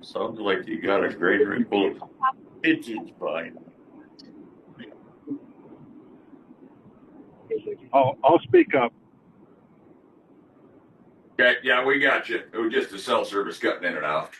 Sounds like you got a great ring full of pigeons behind. I'll speak up. Okay, yeah, we got you. It was just a cell service cutting in and out.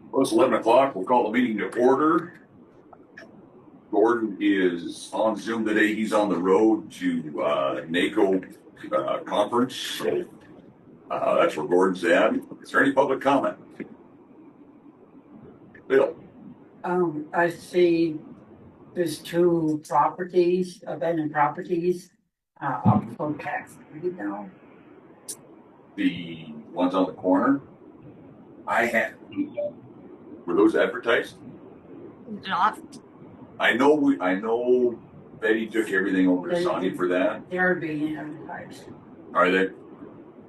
Well, it's 11 o'clock. We'll call the meeting to order. Gordon is on Zoom today. He's on the road to NACO conference. So that's where Gordon's at. Is there any public comment? Bill? I see there's two properties, abandoned properties, up for tax right now. The ones on the corner? Were those advertised? Not. I know Betty took everything over to Sonny for that. They're being advertised. Are they?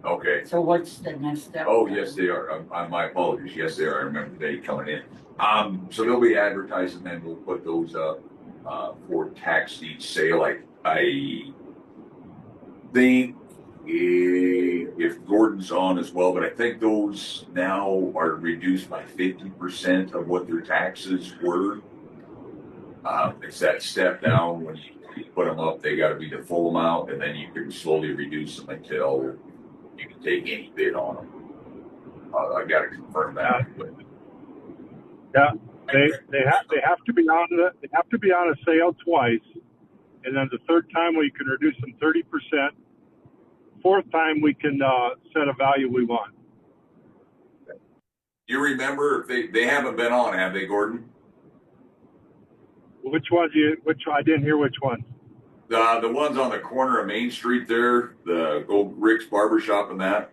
Okay. So what's the next step? Oh, yes, they are. My apologies. Yes, they are. I remember Betty coming in. So they'll be advertising, and we'll put those up for tax deed sale. I think if Gordon's on as well, but I think those now are reduced by 50% of what their taxes were. It's that step down when you put them up, they got to be the full amount, and then you can slowly reduce them until you can take any bid on them. I got to confirm that. But Yeah, they have to be on it. They have to be on a sale twice, and then the third time we can reduce them 30%. Fourth time we can set a value we want. you remember if they haven't been on, have they, Gordon? Which I didn't hear which one. The ones on the corner of Main Street there, the old Rick's Barbershop and that.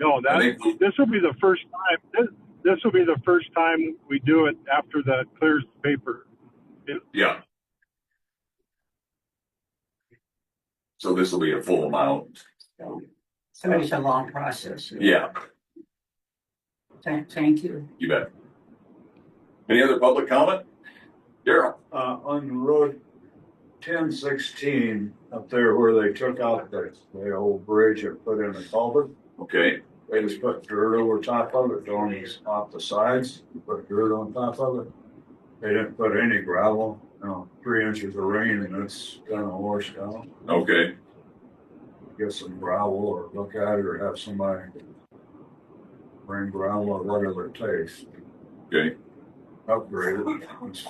No, this will be the first time. This will be the first time we do it after that clears the paper. Yeah. So this will be a full amount. So it's a long process. Yeah. Thank you. You bet. Any other public comment? Daryl? On Road 1016 up there where they took out the old bridge and put in a culvert. Okay. They just put dirt over top of it, don't off the sides, put dirt on top of it. They didn't put any gravel, 3 inches of rain and it's kind of washed out. Okay. Get some gravel or look at it or have somebody bring gravel or whatever it takes. Okay. Upgrade it. It's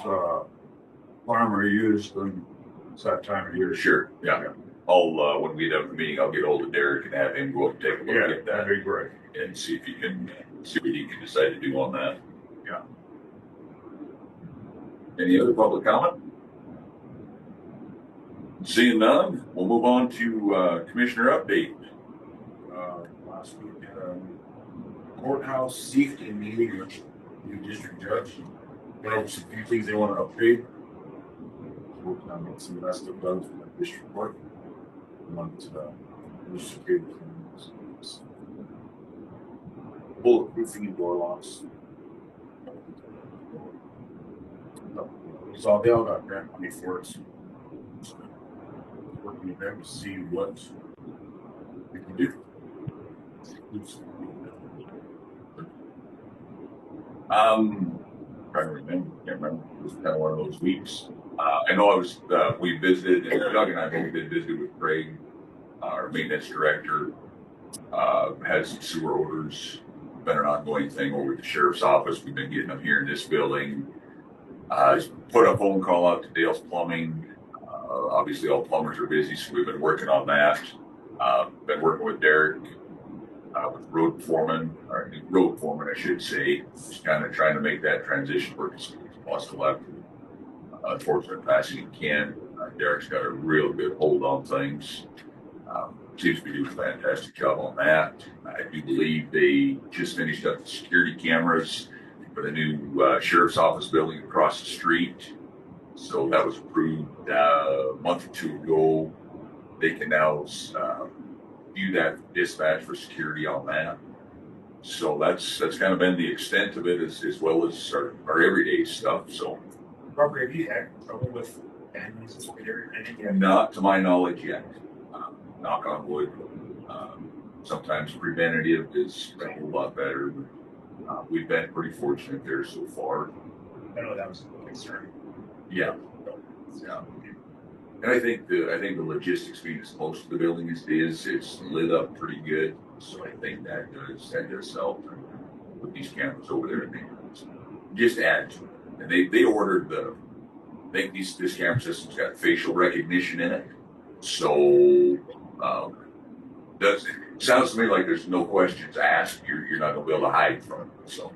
farmer used and it's that time of year. Sure. Yeah. I'll when we have the meeting, I'll get hold of Derek and have him go up and take a look at that. That'd be great. And see if he can see what he can decide to do on that. Yeah. Any other public comment? Seeing none, we'll move on to commissioner update. Last week we had a courthouse safety meeting with the new district judge. Went over some few things they want to upgrade. Working on getting some of that stuff done for the district court. We want new security cameras, bulletproofing door locks. So they all got grant money for it. So, working with them to see what we can do. Trying to remember, can't remember. It was kind of one of those weeks. I know we visited, and Doug and I both did visit with Craig, our maintenance director. Had some sewer orders, been an ongoing thing over at the sheriff's office. We've been getting them here in this building. Put a phone call out to Dale's Plumbing. Obviously, all plumbers are busy, so we've been working on that. Been working with Derek, with road foreman, I should say. Just kind of trying to make that transition work as smooth as possible after unfortunate passing of Ken. Derek's got a real good hold on things. Seems to be doing a fantastic job on that. I do believe they just finished up the security cameras. for the new sheriff's office building across the street. So that was approved a month or two ago. They can now view that dispatch for security on that. So that's kind of been the extent of it, as well as our everyday stuff. So, Robert, have you had trouble with families over there? not to my knowledge yet. Knock on wood. Sometimes preventative is a whole lot better. We've been pretty fortunate there so far. I know that was a concern. Yeah. And I think the logistics being as close to the building as it is, it's lit up pretty good. So I think that does help with these cameras over there. And they just add to it. And they ordered I think this camera system's got facial recognition in it. So sounds to me like there's no questions asked. You're not gonna be able to hide from it. So,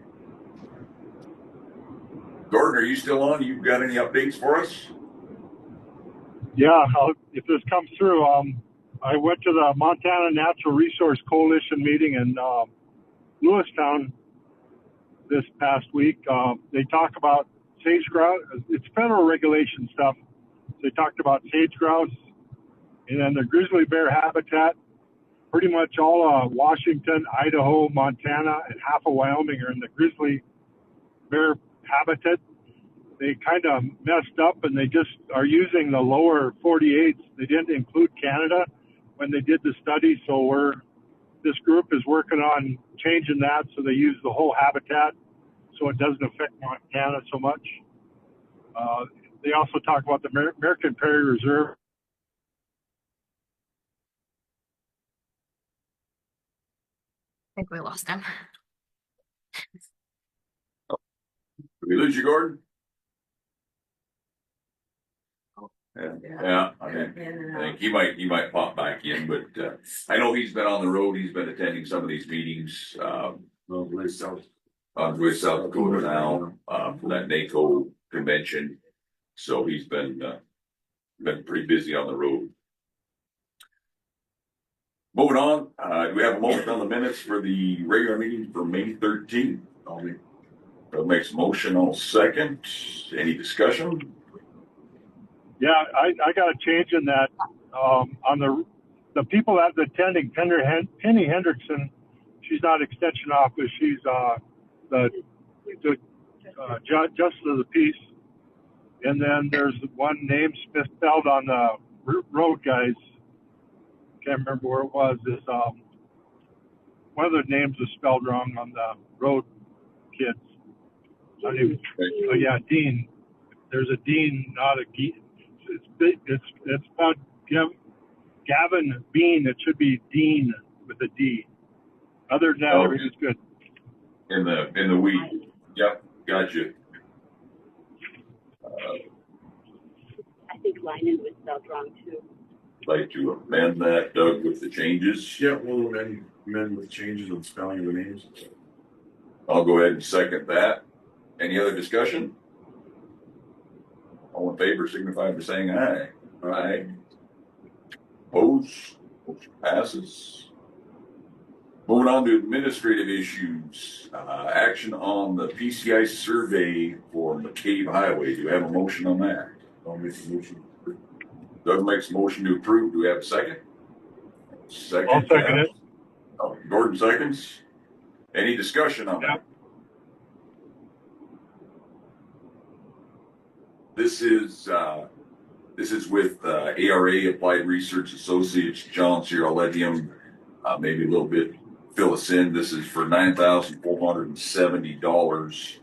Gordon, are you still on? You got any updates for us? Yeah, if this comes through, I went to the Montana Natural Resource Coalition meeting in Lewistown this past week. They talk about sage grouse. It's federal regulation stuff. They talked about sage grouse and then the grizzly bear habitat. Pretty much all Washington, Idaho, Montana, and half of Wyoming are in the grizzly bear habitat. They kind of messed up and they just are using the lower 48s. They didn't include Canada when they did the study. So this group is working on changing that so they use the whole habitat so it doesn't affect Montana so much. They also talk about the American Prairie Reserve. I think we lost him. Did we lose you, Gordon? Yeah. Okay. I think he might pop back in, but I know he's been on the road. He's been attending some of these meetings. On the way South Dakota now for that NACO convention. So he's been pretty busy on the road. Moving on, do we have a motion on the minutes for the regular meeting for May 13th? Bill makes a motion, I'll second. Any discussion? Yeah, I got a change in that. On the people that are attending, Penny Hendrickson, she's not extension office. She's the justice of the peace. And then there's one name misspelled on the road guys. Can't remember where it was. Is one of the names was spelled wrong on the road kids. Oh yeah, Dean. There's a Dean, not a Dean. It's about Gavin Bean. It should be Dean with a D. Other than that, everything's good. In the weed. Yep, gotcha. I think Lyman was spelled wrong too. Like to amend that, Doug, with the changes? Yeah, we'll amend with changes in spelling of the names. I'll go ahead and second that. Any other discussion? All in favor signify by saying aye. Aye. Opposed? Motion passes. Moving on to administrative issues. Action on the PCI survey for McCabe Highway. Do you have a motion on that? I'll make a motion. Doug makes a motion to approve. Do we have a second? Second. I'll second it. Oh, Gordon seconds. Any discussion on that? This is with ARA, Applied Research Associates. John's here. I'll let him maybe a little bit fill us in. This is for $9,470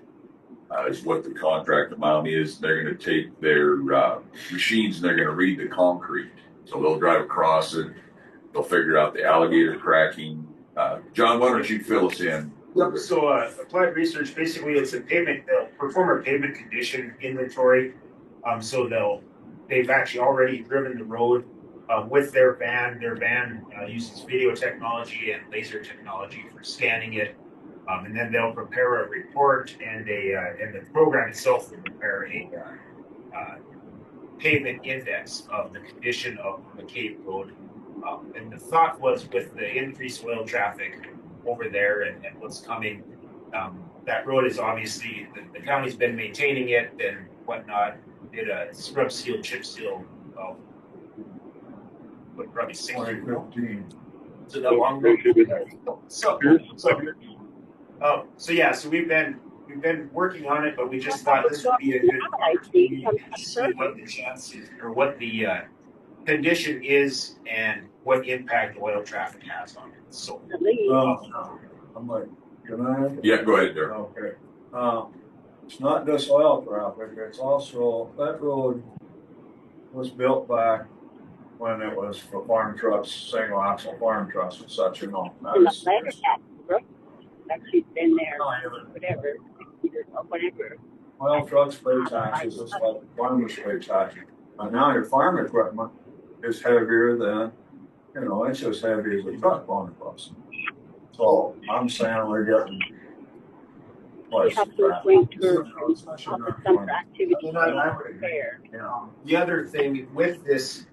is what the contract amount is. They're going to take their machines and they're going to read the concrete. So they'll drive across it. They'll figure out the alligator cracking. John, why don't you fill us in? Yep. So Applied Research, basically it's a pavement, they'll perform a pavement condition inventory. So they've actually already driven the road with their van. Their van uses video technology and laser technology for scanning it. And then they'll prepare a report and the program itself will prepare a pavement index of the condition of McCabe Road. And the thought was with the increased oil traffic over there and what's coming, that road is obviously, the county's been maintaining it and whatnot. Did a scrub seal, chip seal, but probably 6 years ago. 2015. So that long ago. So yeah, so we've been working on it, but we just thought this would be a good opportunity to see what the chance is, or what the condition is and what impact oil traffic has on it. So I'm like, can I? Yeah, go ahead there. Okay. It's not just oil traffic, it's also, that road was built back when it was for farm trucks, single axle farm trucks and such, you know. Actually been there, whatever, whatever. Oil trucks pay taxes, it's like farmers pay taxes. And now your farm equipment is heavier than, you know, it's as heavy as a truck on the bus. So I'm saying we're getting We have to wait for some activity there. the other thing with this,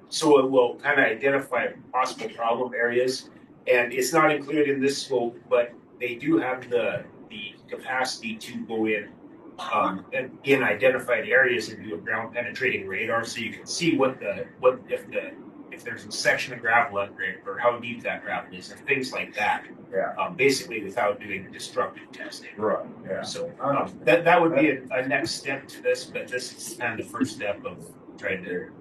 so it will kind of identify possible problem areas, and it's not included in this scope, but they do have the capacity to go in and in identified areas and do a ground penetrating radar, so you can see if there's a section of gravel under it, or how deep that gravel is, and things like that. Yeah. Basically, without doing destructive testing. Right, yeah. So that would be a next step to this, but this is kind of the first step of trying to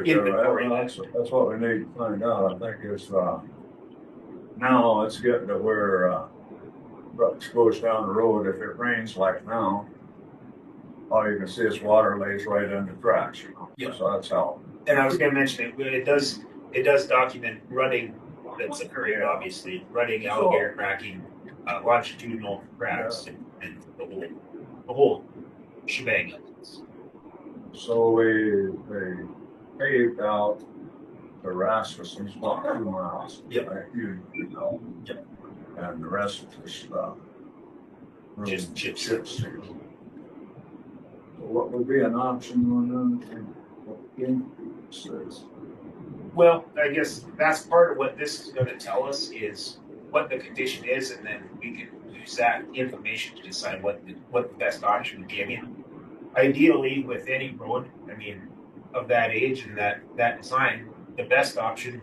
inventory. That's what we need to find out. I think it's now it's getting to where trucks goes down the road. If it rains like now, all you can see is water lays right in the tracks. You know? Yeah. So that's how. And I was going to mention it does document running that's occurring, obviously, running, alligator cracking, longitudinal cracks, and the whole shebang. So they paved out the Rasmussen's about 2 miles. Yep. Like you know. Yep. And the rest of this Just chip seal. seals. So what would be an option on them? Well, I guess that's part of what this is going to tell us is what the condition is, and then we can use that information to decide what the best option would be. I mean, ideally, with any road, I mean, of that age and that design, the best option,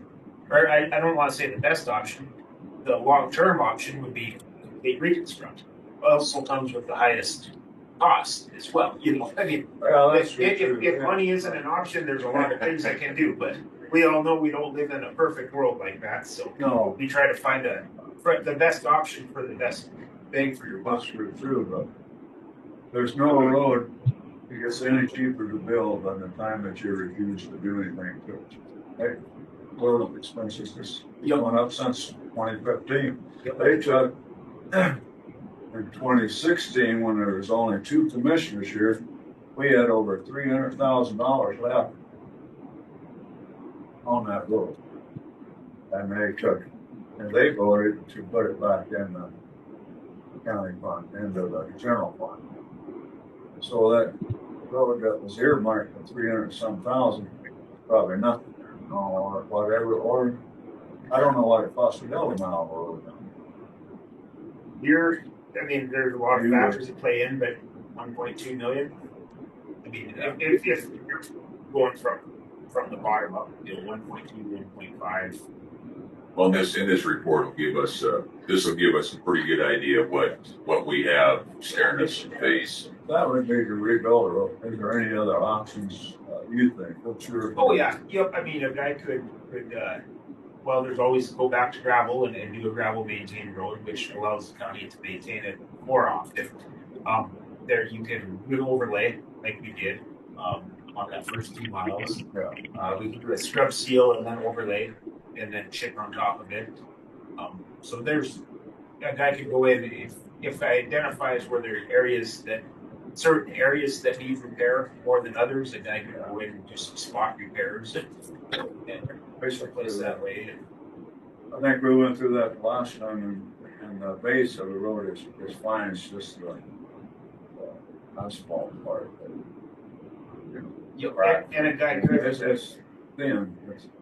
or I don't want to say the best option, the long-term option would be complete reconstruct. Also comes with the highest cost as well. You know, I mean, if money isn't an option, there's a lot of things I can do, but we all know we don't live in a perfect world like that. So no, we try to find the best option for the best bang for your buck. True, but there's no road that gets any cheaper to build than the time that you refuse to do anything to it. Hey, road expenses has gone up since 2015. Yep. They took in 2016, when there was only 2 commissioners here, we had over $300,000 left on that road. And they voted to put it back in the county fund, into the general fund. So that road that was earmarked for 300-some thousand, probably nothing there, you know, or whatever, or I don't know what it costs to build a mile of road. I mean, there's a lot of factors that play in, but 1.2 million. I mean, if you're going from the bottom up, you know, 1.2, 1.5. Well, in this report will give us this will give us a pretty good idea of what we have staring us in the face. That would be to rebuild a road. Is there any other options you think? What's your? Oh yeah, yep. I mean, a guy could well, there's always go back to gravel and do a gravel maintained road, which allows the county to maintain it more often. There you can do an overlay like we did on that first 2 miles. Yeah. We can do a scrub seal and then overlay and then chip on top of it. So there's a guy could go in if it identifies where there are certain areas that need repair more than others, a guy could go in and do some spot repairs and replace that way. I think we went through that last time, and the base of the road is fine. It's just the asphalt part. And a guy could. It's thin.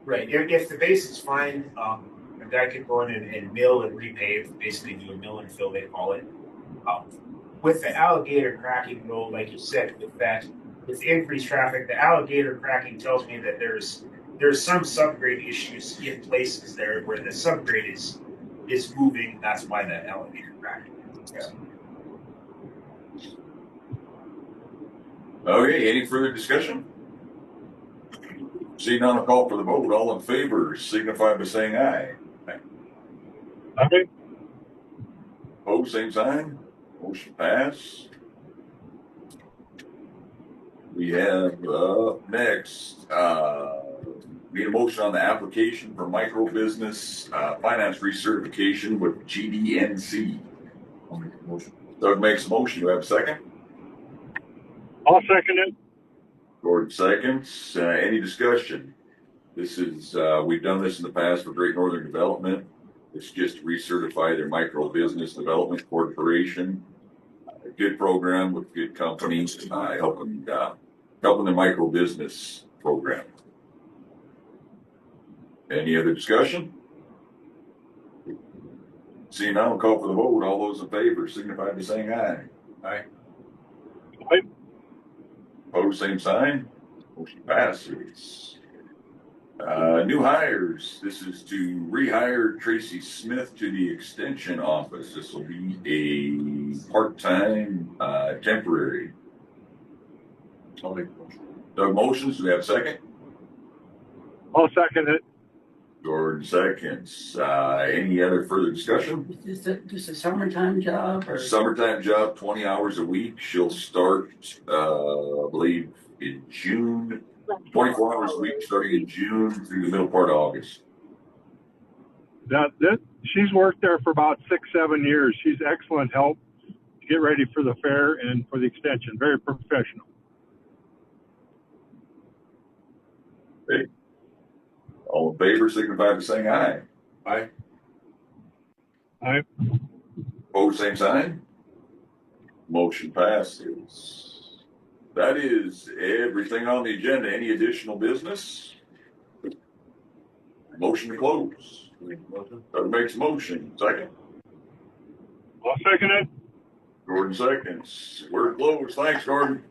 Right. If the base is fine, a guy could go in and mill and repave, basically do a mill and fill, they call it. With the alligator cracking though, like you said, with increased traffic, the alligator cracking tells me that there's some subgrade issues in places there where the subgrade is moving. That's why that alligator cracking. Yeah. Okay, any further discussion? Seeing none, I'll call for the vote. All in favor signify by saying aye. Okay. Opposed, same sign. Motion pass. We have next need a motion on the application for micro business finance recertification with GDNC. I'll make a motion. Doug makes a motion. Do you have a second? I'll second it. Gordon seconds. Any discussion? This is we've done this in the past for Great Northern Development. It's just to recertify their micro business development corporation. A good program with good companies helping the micro business program. Any other discussion? Seeing none, I'll call for the vote. All those in favor signify by saying aye. Aye. Aye. Opposed, same sign. Motion passes. New hires. This is to rehire Tracy Smith to the extension office. This will be a part-time, temporary. I'll make a motion. Doug motions. Do we have a second? I'll second it. Gordon seconds. Any other further discussion? Is this a summertime job or? Summertime job, 20 hours a week. She'll start, I believe, in June. 24 hours a week, starting in June through the middle part of August. She's worked there for about 6-7 years. She's excellent help to get ready for the fair and for the extension. Very professional. Okay. All in favor signify by saying aye. Aye. Aye. Opposed, same sign. Motion passes. That is everything on the agenda. Any additional business? Motion to close. Doug makes a motion. Second. I'll second it. Gordon seconds. We're closed. Thanks, Gordon.